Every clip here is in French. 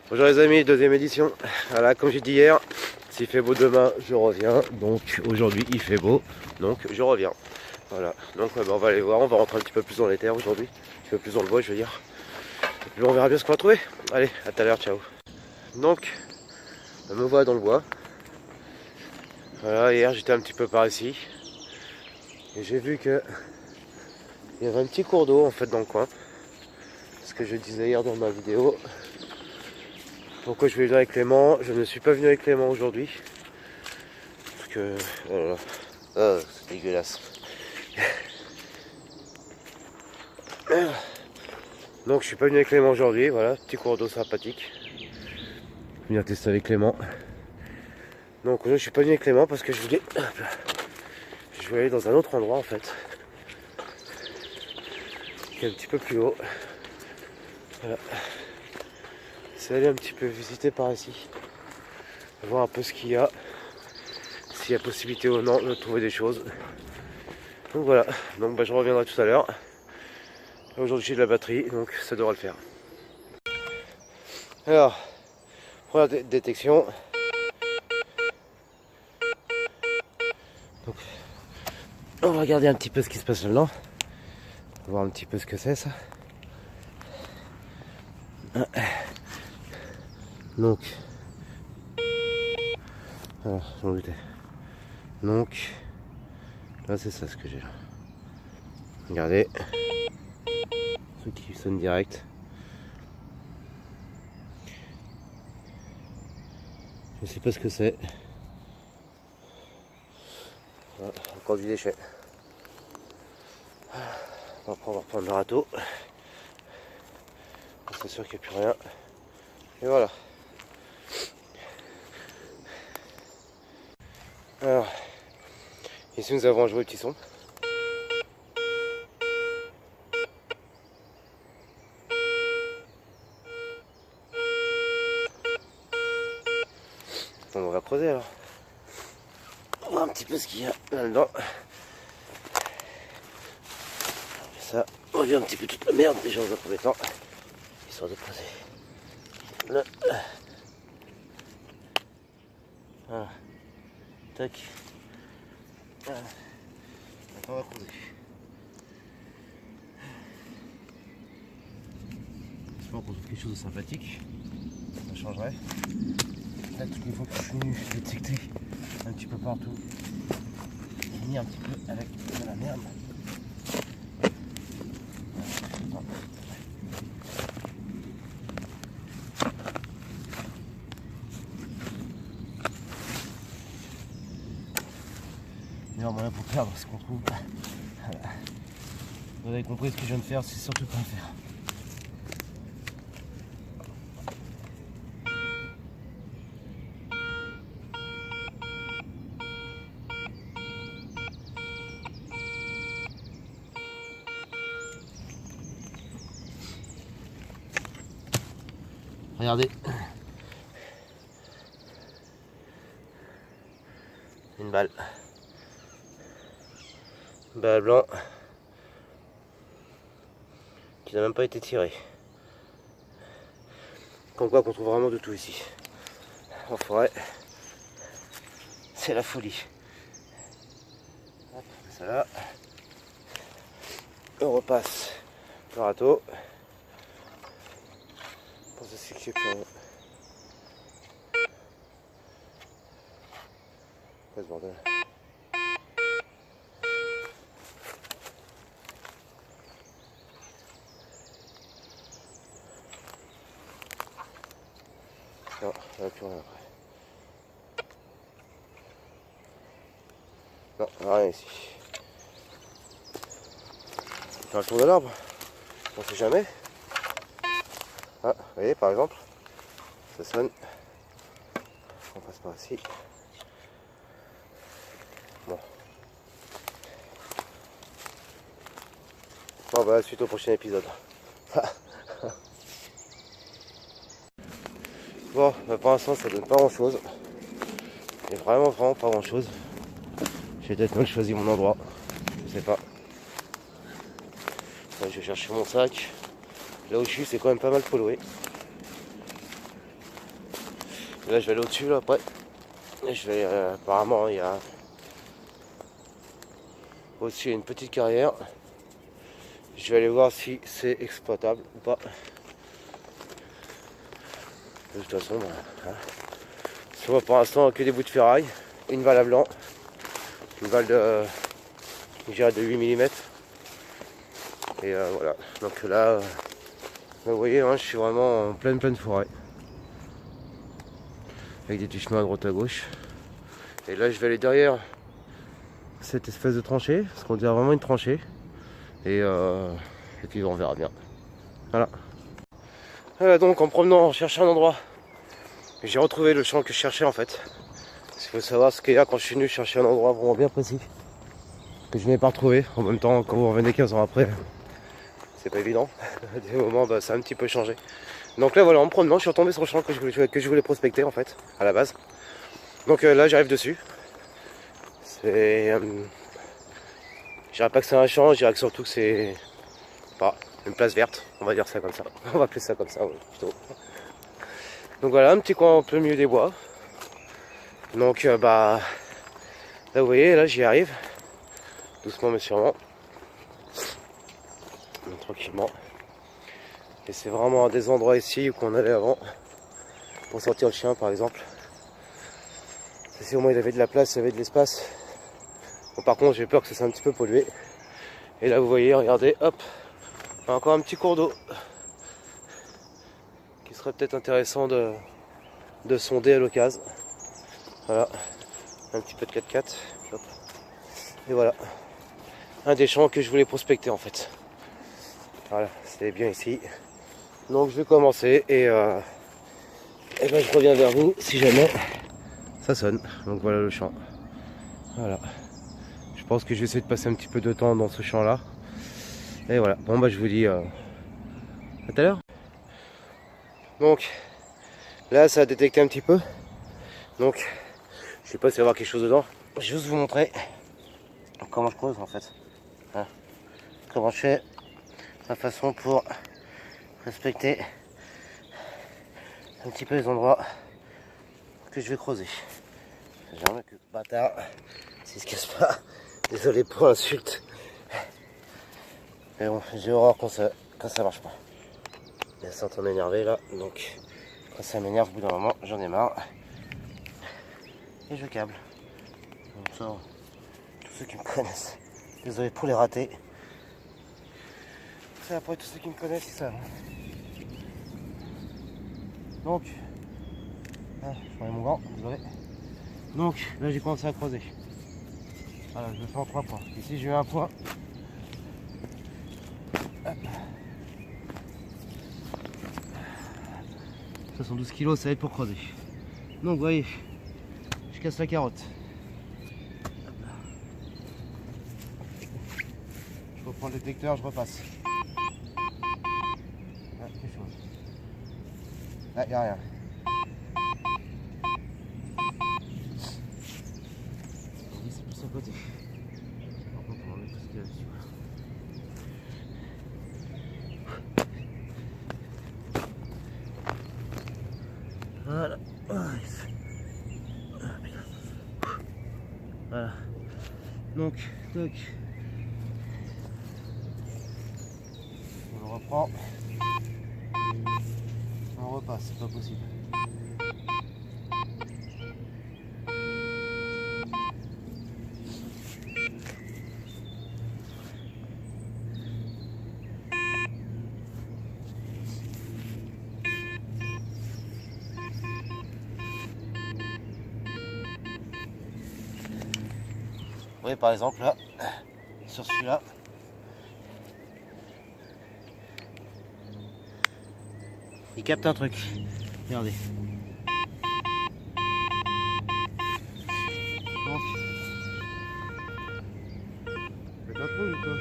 Bonjour les amis, deuxième édition. Voilà, comme j'ai dit hier, s'il fait beau demain, je reviens. Donc aujourd'hui, il fait beau, donc je reviens. Voilà, donc on va aller voir, on va rentrer un petit peu plus dans les terres aujourd'hui. Un petit peu plus dans le bois, je veux dire. Et puis on verra bien ce qu'on va trouver. Allez, à tout à l'heure, ciao. Donc, on me voit dans le bois. Voilà, hier j'étais un petit peu par ici. Et j'ai vu que il y avait un petit cours d'eau en fait dans le coin. Ce que je disais hier dans ma vidéo. Pourquoi je vais venir avec Clément? Je ne suis pas venu avec Clément aujourd'hui. Parce que... Oh là là. Oh, c'est dégueulasse. Donc je suis pas venu avec Clément aujourd'hui. Voilà, petit cours d'eau sympathique. Venir tester avec Clément. Donc aujourd'hui je suis pas venu avec Clément parce que je voulais... Je voulais aller dans un autre endroit en fait. Qui est un petit peu plus haut. Voilà. C'est aller un petit peu visiter par ici. Voir un peu ce qu'il y a. S'il y a possibilité ou non de trouver des choses. Donc voilà, donc je reviendrai tout à l'heure. Aujourd'hui j'ai de la batterie, donc ça devrait le faire. Alors, première détection. Donc, on va regarder un petit peu ce qui se passe là-dedans. Voir un petit peu ce que c'est ça. Donc, voilà, j'en doutais. Donc, là c'est ça ce que j'ai là. Regardez. Truc qui sonne direct. Je sais pas ce que c'est. Voilà, encore du déchet. On va reprendre le râteau. C'est sûr qu'il n'y a plus rien. Et voilà. Alors, ici nous avons joué le petit son. On va creuser alors. On va voir un petit peu ce qu'il y a là-dedans. Ça, on vient un petit peu toute la merde déjà dans un premier temps. Histoire de creuser. Là. Voilà. Tac. Voilà. Maintenant on va creuser. J'espère qu'on trouve quelque chose de sympathique. Ça changerait. Là, toutes les fois que je suis venu, je vais détecter un petit peu partout. J'ai mis un petit peu avec de la merde. Meilleur moyen pour perdre ce qu'on trouve. Voilà. Vous avez compris ce que je viens de faire, c'est surtout pas le faire. Regardez. Une balle. Une balle blanc. Qui n'a même pas été tirée. Comme quoi qu'on trouve vraiment de tout ici. En forêt. C'est la folie. Hop, ça là. On repasse le râteau. Pour ceci qui est plus rien. Quoi ce bordel? Non, il n'y a plus rien après. Non, rien ici. On fait un tour de l'arbre. On sait jamais. Ah, vous voyez par exemple, ça sonne. On passe par ici. Bon. Bon bah suite au prochain épisode. Bon, bah pour l'instant ça donne pas grand chose. Et vraiment pas grand chose. J'ai peut-être mal choisi mon endroit. Je sais pas. Ouais, je vais chercher mon sac. Là où je suis c'est quand même pas mal pollué. Là je vais aller au-dessus là après. Et je vais apparemment il y a au-dessus il y a une petite carrière. Je vais aller voir si c'est exploitable ou pas. De toute façon, voilà. Je vois pour l'instant que des bouts de ferraille, une balle à blanc, une balle de, je dirais de 8 mm. Et voilà. Donc là, vous voyez, hein, je suis vraiment en pleine forêt. Avec des petits chemins à droite à gauche. Et là, je vais aller derrière cette espèce de tranchée, parce qu'on dirait vraiment une tranchée. Et puis on verra bien. Voilà. Voilà, donc en promenant, en cherchant un endroit, j'ai retrouvé le champ que je cherchais en fait. Il faut savoir ce qu'il y a quand je suis venu chercher un endroit vraiment bien précis. Que je n'ai pas retrouvé. En même temps, quand vous revenez 15 ans après, c'est pas évident. À des moments, bah, ça a un petit peu changé. Donc là, voilà, en me promenant, je suis retombé sur le champ que je voulais prospecter en fait, à la base. Donc là, j'arrive dessus. C'est... je dirais pas que c'est un champ, je dirais que surtout que c'est... pas une place verte, on va dire ça comme ça. On va appeler ça comme ça, ouais, plutôt. Donc voilà, un petit coin en plein milieu des bois. Donc bah... là, vous voyez, là, j'y arrive. Doucement mais sûrement. Donc, tranquillement. Et c'est vraiment des endroits ici où on allait avant. Pour sortir le chien, par exemple. Si au moins il avait de la place, il y avait de l'espace. Bon, par contre, j'ai peur que ça soit un petit peu pollué. Et là, vous voyez, regardez, hop, encore un petit cours d'eau qui serait peut-être intéressant de sonder à l'occasion. Voilà, un petit peu de 4x4. Hop. Et voilà, un des champs que je voulais prospecter en fait. Voilà, c'est bien ici. Donc je vais commencer et ben, je reviens vers vous si jamais ça sonne. Donc voilà le champ. Voilà. Je pense que je vais essayer de passer un petit peu de temps dans ce champ là. Et voilà, bon bah je vous dis à tout à l'heure. Donc là ça a détecté un petit peu. Donc je sais pas s'il va y avoir quelque chose dedans. Je vais juste vous montrer comment je creuse en fait. Hein. Comment je fais ma façon pour respecter un petit peu les endroits que je vais creuser. J'aimerais que bâtard s'il se casse pas. Désolé pour l'insulte. Mais bon, j'ai horreur quand ça marche pas. Il y a certains m'énerver là, donc quand ça m'énerve au bout d'un moment, j'en ai marre. Et je câble. Donc ça, tous ceux qui me connaissent, désolé pour les ratés. C'est après tous ceux qui me connaissent, ils savent. Donc, ah, je prends mon gant, désolé. Donc là j'ai commencé à creuser. Voilà, je le fais en 3 points. Ici j'ai eu un point. Hop. 72 kg, ça va être pour creuser. Donc vous voyez, je casse la carotte. Je reprends le détecteur, je repasse. Là, quelque chose. Là, il n'y a rien. C'est plus à côté. Par contre, on va mettre tout ce qu'il y a dessus. Voilà. Voilà. Donc, toc. On le reprend. On repasse, c'est pas possible. Vous voyez par exemple là, sur celui-là, il capte un truc. Regardez. Donc, c'est pas trop du tout.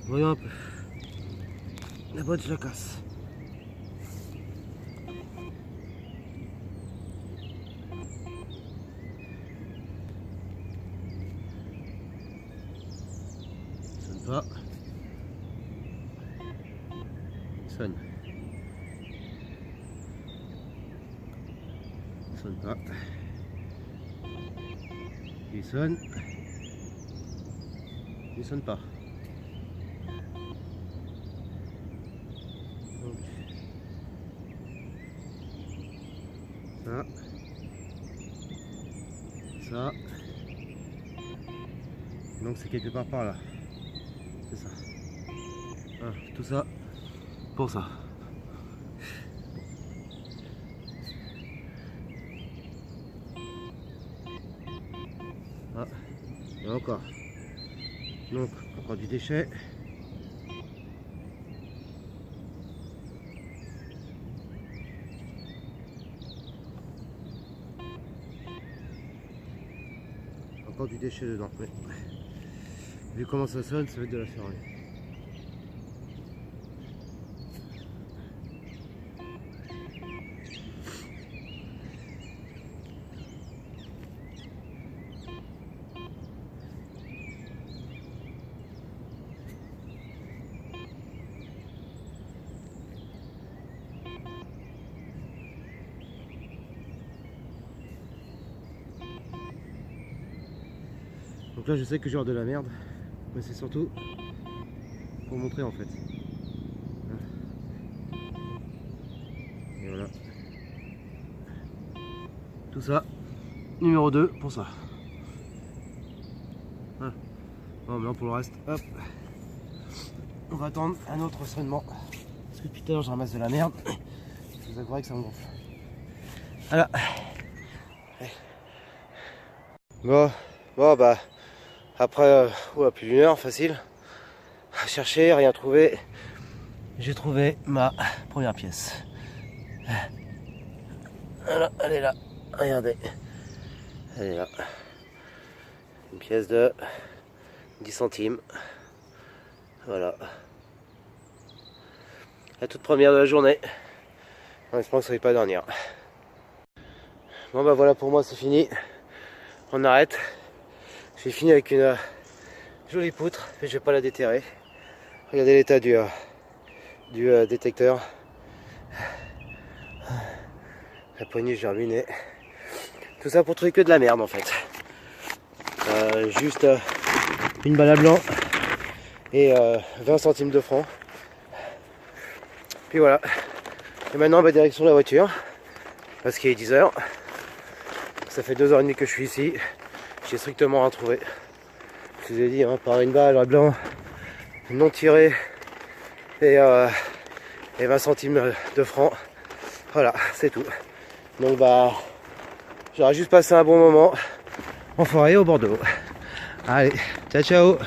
Voyons un peu. La boîte, je la casse. pas. Sonne. Sonne pas. Il sonne. Il sonne pas. Donc, ça. Donc c'est quelque part par là. C'est ça. Voilà, tout ça pour ça. Ah, et encore. Donc encore du déchet. Encore du déchet dedans. Mais vu comment ça sonne, ça va être de la ferraille. Donc là je sais que j'ai de la merde, mais c'est surtout pour montrer en fait. Et voilà. Tout ça, numéro 2 pour ça. Voilà. Bon, maintenant pour le reste, hop. On va attendre un autre sonnement. Parce que depuis tout à l'heure je ramasse de la merde. Je vous avouerai que ça me gonfle. Voilà. Bon bah. Après plus d'une heure facile à chercher, rien trouvé, j'ai trouvé ma première pièce. Voilà, elle est là, regardez, elle est là, une pièce de 10 centimes, voilà, la toute première de la journée, en espérant que ce n'est pas la dernière. Bon bah voilà, pour moi c'est fini, on arrête. J'ai fini avec une jolie poutre, mais je vais pas la déterrer. Regardez l'état du détecteur. La poignée, j'ai ruiné. Tout ça pour trouver que de la merde en fait. Juste une balle à blanc et 20 centimes de francs. Puis voilà. Et maintenant, direction la voiture. Parce qu'il est 10 h. Ça fait 2h30 que je suis ici. J'ai strictement rien trouvé. Je vous ai dit, hein, par une balle à blanc, non tirée et 20 centimes de francs. Voilà, c'est tout. Donc bah, j'aurais juste passé un bon moment en forêt au Bordeaux. Allez, ciao ciao.